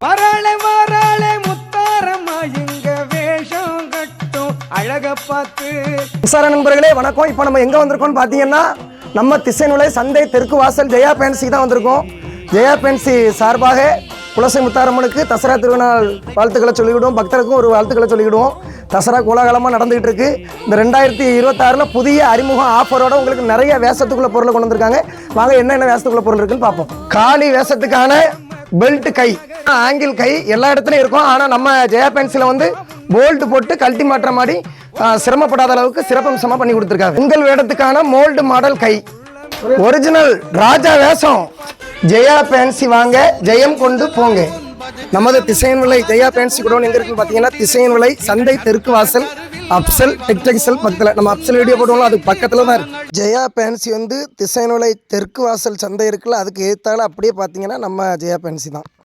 வராளே வராளே முத்தாரம்மா எங்க வேஷம் கட்டும் அழக பார்த்து. விசார நண்பர்களே வணக்கம். இப்போ நம்ம எங்கே வந்திருக்கோம்னு பார்த்தீங்கன்னா நம்ம திசைநுலை சந்தை தெற்கு வாசல் ஜெயா பேன்சிக்கு தான் வந்திருக்கோம். ஜெயா பேன்சி சார்பாக குலசை முத்தாரம்மனுக்கு தசரா திருநாள் வாழ்த்துக்களை சொல்லிவிடுவோம், பக்தருக்கும் ஒரு வாழ்த்துக்களை சொல்லிவிடுவோம். தசரா கோலாகலமாக நடந்துகிட்டு இருக்கு. இந்த 2026 புதிய அறிமுக ஆஃபரோட உங்களுக்கு நிறைய வேஷத்துக்குள்ள பொருளை கொண்டு வந்திருக்காங்க. வாங்க என்னென்ன வேஷத்துக்குள்ள பொருள் இருக்குன்னு பார்ப்போம். காளி வேஷத்துக்கான பெல்ட் கை, ஆங்கிள் கை எல்லா இடத்துலையும் இருக்கும். ஆனால் நம்ம ஜெயா பென்சில வந்து போல்ட் போட்டு கழட்டி மாற்ற மாதிரி சிரமப்படாத அளவுக்கு சிறப்பம்சமாக பண்ணி கொடுத்துருக்காங்க. உங்கள் வேடத்துக்கான மோல்டு மாடல் கை, ஒரிஜினல் ராஜா வேஷம். ஜெயா பேன்சி வாங்க, ஜெயம் கொண்டு போங்க. நமது திசையன்விளை ஜெயா பேன்சி குடோன் எங்க இருக்குன்னு பார்த்தீங்கன்னா திசையன்விளை சந்தை தெற்கு வாசல் அப்சல் டெக்ஸ்டைல்ஸ் பக்கத்தில். நம்ம அப்சல் வீடியோ போடுவோம், அது பக்கத்தில் தான் இருக்கு. ஜெயா பேன்சி வந்து திசையன்விளை தெற்கு வாசல் சந்தை இருக்குல்ல, அதுக்கு ஏற்றால அப்படியே பார்த்தீங்கன்னா நம்ம ஜெயா பேன்சி தான்.